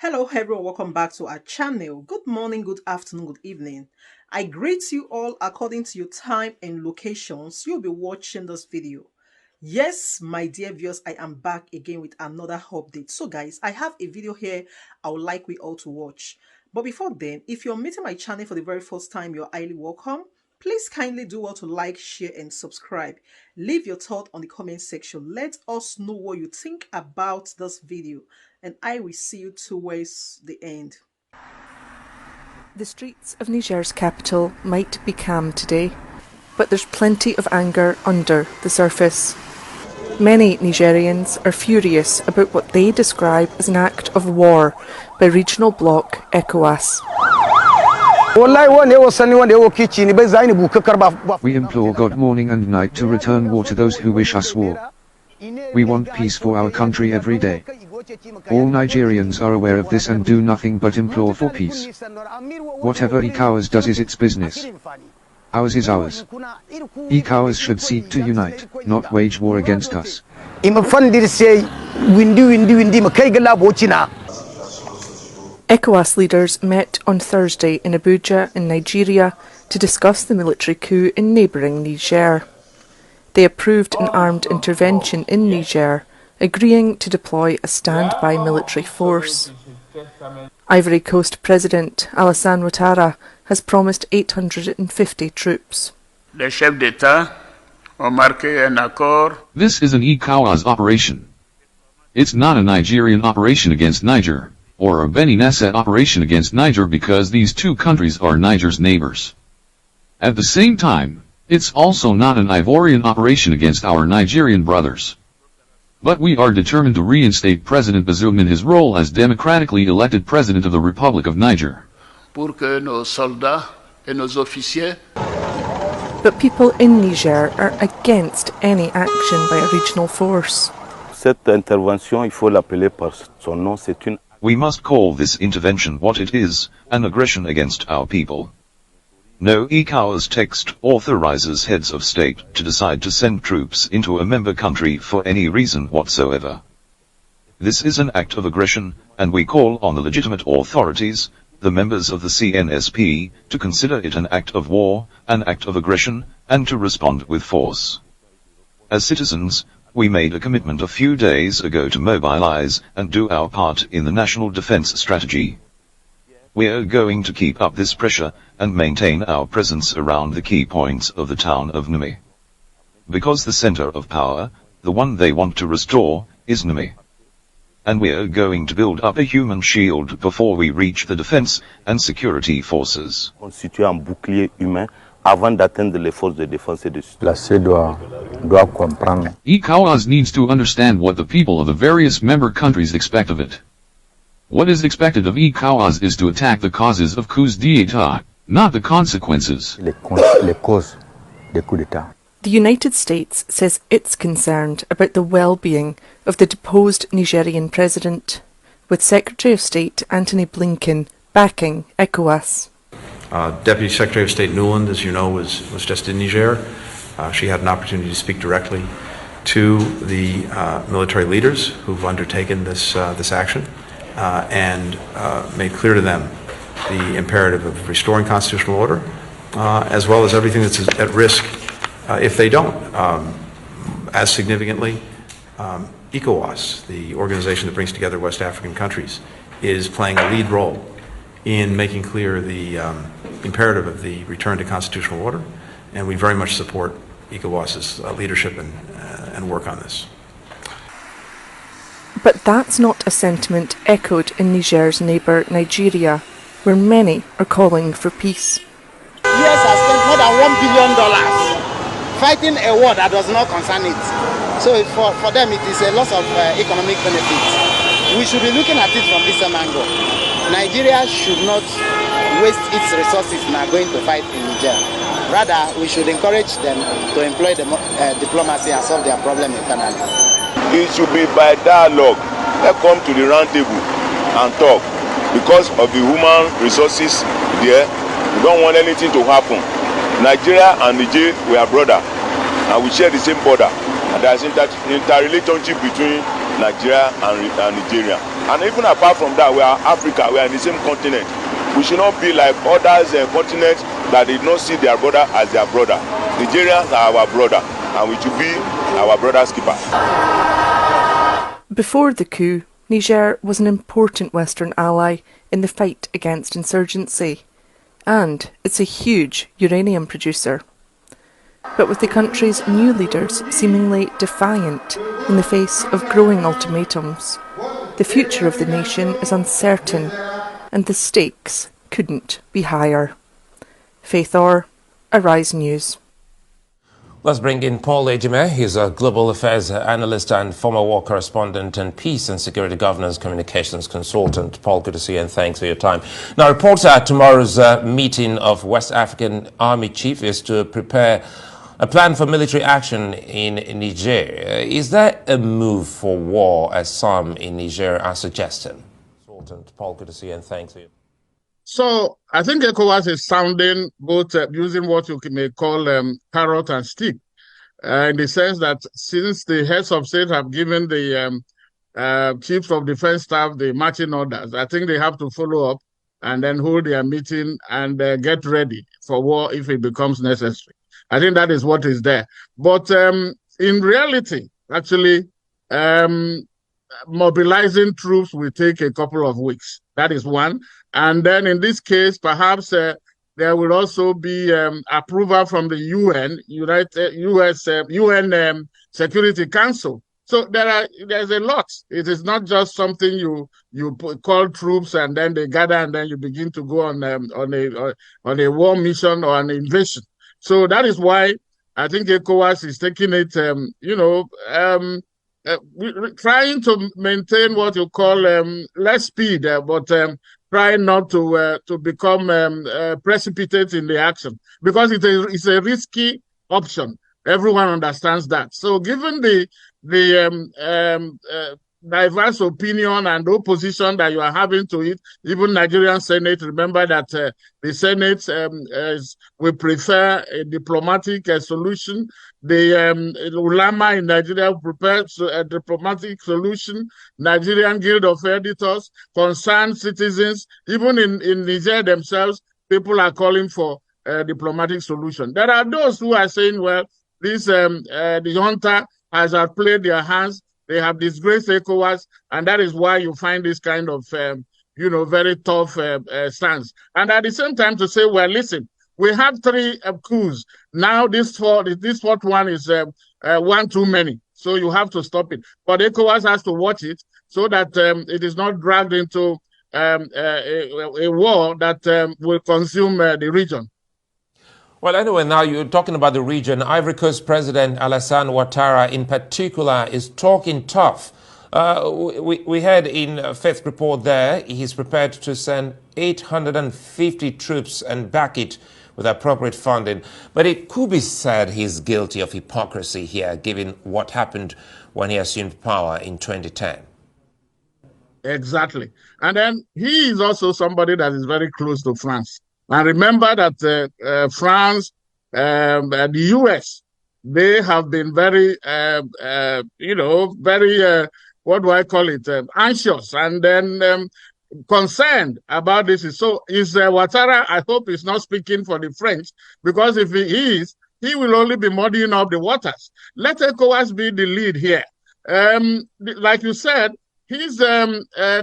Hello everyone, welcome back to our channel. Good morning, good afternoon, good evening. I greet you all according to your time and locations you'll be watching this video. Yes, my dear viewers, I am back again with another update. So guys, I have a video here I would like we all to watch. But before then, if you're meeting my channel for the very first time, you're highly welcome. Please kindly do well to like, share and subscribe. Leave your thought on the comment section. Let us know what you think about this video and I will see you towards the end. The streets of Niger's capital might be calm today, but there's plenty of anger under the surface. Many Nigerians are furious about what they describe as an act of war by regional bloc ECOWAS. We implore God morning and night to return war to those who wish us war. We want peace for our country every day. All Nigerians are aware of this and do nothing but implore for peace. Whatever ECOWAS does is its business. Ours is ours. ECOWAS should seek to unite, not wage war against us. ECOWAS leaders met on Thursday in Abuja in Nigeria to discuss the military coup in neighbouring Niger. They approved an armed intervention in Niger, agreeing to deploy a standby military force. Ivory Coast President Alassane Ouattara has promised 850 troops. Les chefs d'État ont marqué un accord. This is an ECOWAS operation. It's not a Nigerian operation against Niger, or a Beni Nasser operation against Niger because these two countries are Niger's neighbors. At the same time, it's also not an Ivorian operation against our Nigerian brothers. But we are determined to reinstate President Bazoum in his role as democratically elected President of the Republic of Niger. Pour que nos soldats et nos officiers. But people in Niger are against any action by a regional force. We must call this intervention what it is, an aggression against our people. No ECOWAS text authorizes heads of state to decide to send troops into a member country for any reason whatsoever. This is an act of aggression, and we call on the legitimate authorities, the members of the CNSP, to consider it an act of war, an act of aggression, and to respond with force. As citizens, we made a commitment a few days ago to mobilize and do our part in the national defense strategy. We are going to keep up this pressure and maintain our presence around the key points of the town of Niamey. Because the center of power, the one they want to restore, is Niamey. And we are going to build up a human shield before we reach the defense and security forces. ECOWAS needs to understand what the people of the various member countries expect of it. What is expected of ECOWAS is to attack the causes of coups d'état, not the consequences. The United States says it's concerned about the well-being of the deposed Nigerian president, with Secretary of State Antony Blinken backing ECOWAS. Deputy Secretary of State Nuland, as you know, was just in Niger. She had an opportunity to speak directly to the military leaders who've undertaken this action. And made clear to them the imperative of restoring constitutional order, as well as everything that's at risk if they don't. As significantly, ECOWAS, the organization that brings together West African countries, is playing a lead role in making clear the imperative of the return to constitutional order, and we very much support ECOWAS's leadership and work on this. But that's not a sentiment echoed in Niger's neighbour Nigeria, where many are calling for peace. US has spent more than $1 billion fighting a war that does not concern it. So for them it is a loss of economic benefit. We should be looking at it from this angle. Nigeria should not waste its resources now going to fight in Niger. Rather, we should encourage them to employ diplomacy and solve their problem internally. It should be by dialogue. Let's come to the round table and talk. Because of the human resources there, we don't want anything to happen. Nigeria and Niger, we are brothers, and we share the same border. And there is interrelationship between Nigeria and Nigeria. And even apart from that, we are Africa, we are in the same continent. We should not be like others continents that did not see their brother as their brother. Nigerians are our brother, and we should be our brother's keeper. Before the coup, Niger was an important Western ally in the fight against insurgency, and it's a huge uranium producer. But with the country's new leaders seemingly defiant in the face of growing ultimatums, the future of the nation is uncertain, and the stakes couldn't be higher. Faith Orr, Arise News. Let's bring in Paul Ejime. He's a global affairs analyst and former war correspondent and peace and security governance communications consultant. Paul, good to see you and thanks for your time. Now, reports at tomorrow's meeting of West African Army Chief is to prepare a plan for military action in Niger. Is that a move for war, as some in Niger are suggesting? Consultant Paul, good to see you and thanks for you. So I think ECOWAS is sounding both using what you may call carrot and stick, in the sense that since the heads of state have given the chiefs of defense staff the marching orders, I think they have to follow up and then hold their meeting and get ready for war if it becomes necessary. I think that is what is there. But in reality, actually, mobilizing troops will take a couple of weeks. That is one. And then in this case, perhaps there will also be approval from the UN Security Council. So there's a lot. It is not just something you call troops and then they gather and then you begin to go on a war mission or an invasion. So that is why I think ECOWAS is taking it, trying to maintain what you call less speed, but trying not to become precipitate in the action, because it's a risky option. Everyone understands that. So given the diverse opinion and opposition that you are having to it, even Nigerian Senate, remember that the Senate will prefer a diplomatic solution. The ulama in Nigeria prepares a diplomatic solution. Nigerian Guild of Editors, concerned citizens, even in Niger themselves, people are calling for a diplomatic solution. There are those who are saying, well, this the junta has outplayed their hands. They have disgraced ECOWAS, and that is why you find this kind of, very tough stance. And at the same time to say, well, listen, we had 3 coups. Now this fourth one is one too many. So you have to stop it. But ECOWAS has to watch it so that it is not dragged into a war that will consume the region. Well, anyway, now you're talking about the region. Ivory Coast President Alassane Ouattara in particular is talking tough. We heard in Faith's report there, he's prepared to send 850 troops and back it with appropriate funding. But it could be said he's guilty of hypocrisy here, given what happened when he assumed power in 2010. Exactly. And then he is also somebody that is very close to France. And remember that France and the US, they have been very, what do I call it, anxious and then concerned about this. So is Ouattara, I hope, is not speaking for the French, because if he is, he will only be muddying up the waters. Let ECOWAS be the lead here. Like you said, his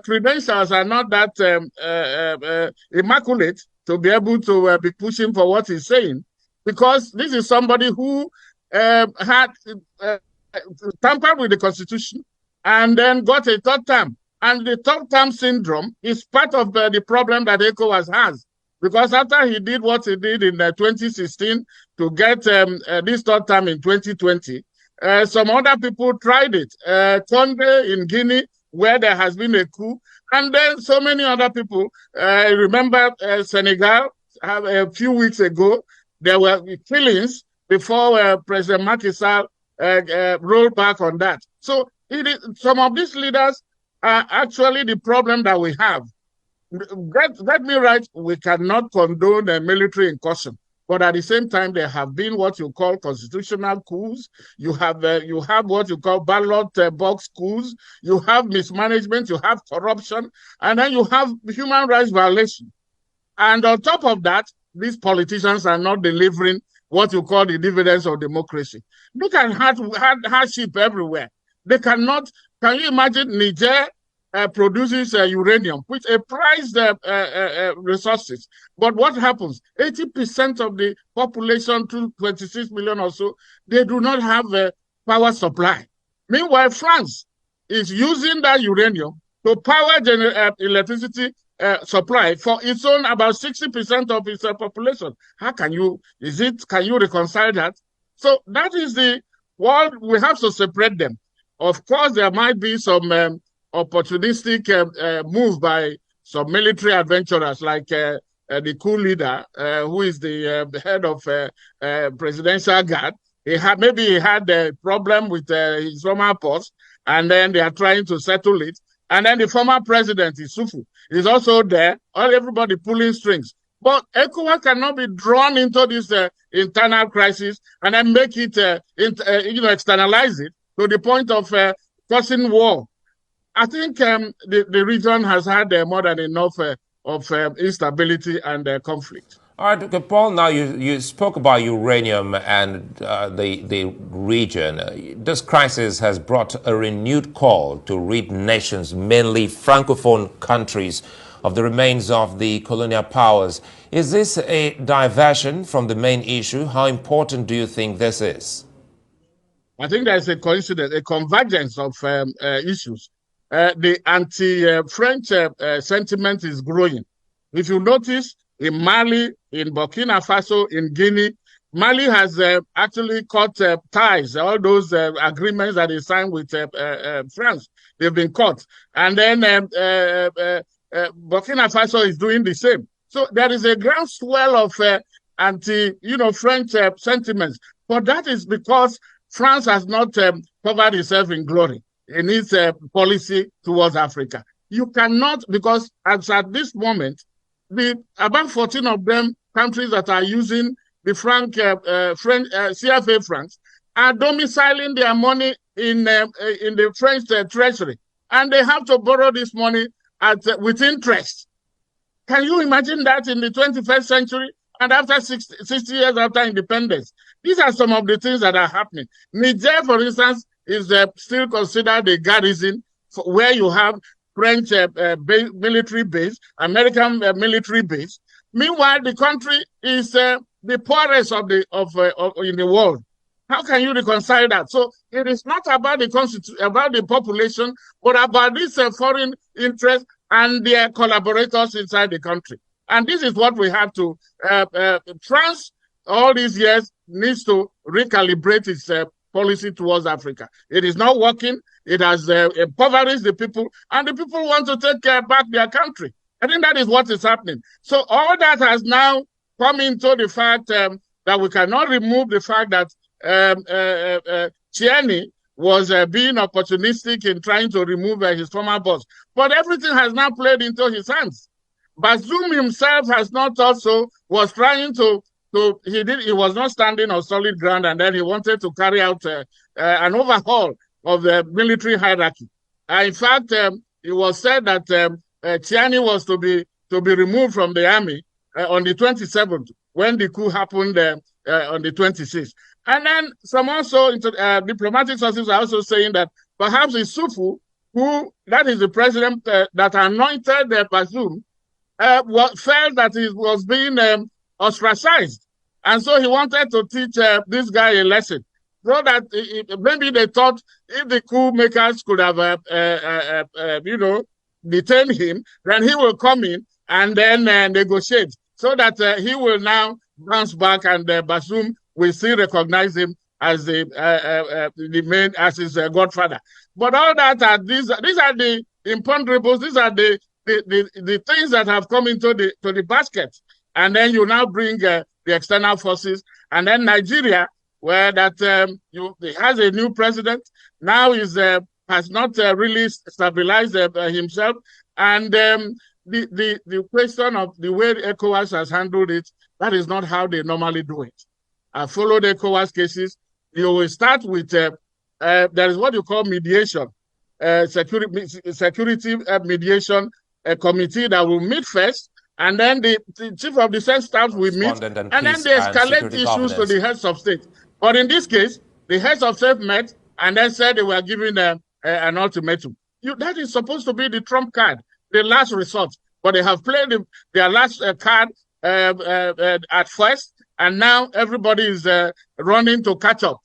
credentials are not that immaculate to be able to be pushing for what he's saying, because this is somebody who had tampered with the Constitution and then got a third term. And the third term syndrome is part of the problem that ECOWAS has, because after he did what he did in 2016 to get this third term in 2020, some other people tried it. Condé in Guinea, where there has been a coup, and then so many other people. Remember Senegal, a few weeks ago, there were killings before President Macky Sall rolled back on that. So some of these leaders are actually the problem that we have. Get me right, we cannot condone a military incursion. But at the same time, there have been what you call constitutional coups. You have what you call ballot box coups. You have mismanagement. You have corruption, and then you have human rights violation. And on top of that, these politicians are not delivering what you call the dividends of democracy. Look at hardship everywhere. They cannot. Can you imagine Niger produces uranium, which a prized resources. But what happens? 80% of the population, to 26 million or so, they do not have a power supply. Meanwhile, France is using that uranium to power electricity supply for its own about 60% of its population. How can you reconcile that? So that is the world. We have to separate them. Of course, there might be some opportunistic move by some military adventurers like the coup leader, who is the head of presidential guard. Maybe he had a problem with his former post, and then they are trying to settle it. And then the former president, Isufu, is also there, everybody pulling strings. But ECOWAS cannot be drawn into this internal crisis and then make it, externalize it to the point of causing war. I think the region has had more than enough of instability and conflict. All right, okay, Paul, now you spoke about uranium and the region. This crisis has brought a renewed call to rid nations, mainly Francophone countries, of the remains of the colonial powers. Is this a diversion from the main issue? How important do you think this is? I think there's a convergence of issues. The anti-French sentiment is growing. If you notice, in Mali, in Burkina Faso, in Guinea, Mali has actually cut ties. All those agreements that they signed with France, they've been cut. And then Burkina Faso is doing the same. So there is a groundswell of anti-French sentiments. But that is because France has not covered itself in glory in its policy towards Africa. You cannot, because as at this moment, about 14 of them countries that are using the CFA francs are domiciling their money in the French treasury, and they have to borrow this money with interest. Can you imagine that in the 21st century and after 60 years after independence? These are some of the things that are happening. Niger, for instance, is still considered a garrison where you have French military base, American military base. Meanwhile, the country is the poorest in the world. How can you reconcile that? So it is not about the population, but about this foreign interest and their collaborators inside the country. And this is what we have to. France, all these years, needs to recalibrate its policy towards Africa. It is not working. It has impoverished the people, and the people want to take back their country. I think that is what is happening. So all that has now come into the fact that we cannot remove the fact that Tierney was being opportunistic in trying to remove his former boss. But everything has now played into his hands. Bazoum himself has not also was trying to he was not standing on solid ground, and then he wanted to carry out an overhaul of the military hierarchy. In fact, it was said that Tierney was to be removed from the army on the 27th, when the coup happened on the 26th. And then some also diplomatic sources are also saying that perhaps Isufu, that is the president that anointed Bazoum, felt that he was being ostracized. And so he wanted to teach this guy a lesson. So that maybe they thought if the coup makers could have, detained him, then he will come in and then negotiate, so that he will now bounce back, and Bazoum will still recognize him as the main, as his godfather. But all that these are the imponderables. These are the things that have come into the basket, and then you now bring the external forces, and then Nigeria, where that has a new president now, has not really stabilized himself, and the question of the way ECOWAS has handled it, that is not how they normally do it. I followed ECOWAS cases. You will start with, there is what you call mediation, security mediation committee that will meet first, and then the chief of defense staff will meet, and then they escalate issues to the heads of state. But in this case, the heads of state met and then said they were giving an ultimatum. That is supposed to be the trump card, the last resort. But they have played their last card at first, and now everybody is running to catch up.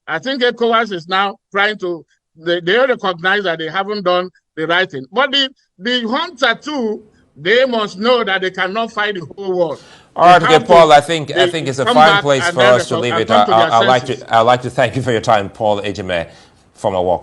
I think ECOWAS is now trying to, they recognize that they haven't done the right thing. But the hunter too, they must know that they cannot fight the whole world. All right, okay, Paul, I think it's a fine place for us to leave it. I'd like to thank you for your time, Paul Ejime, former war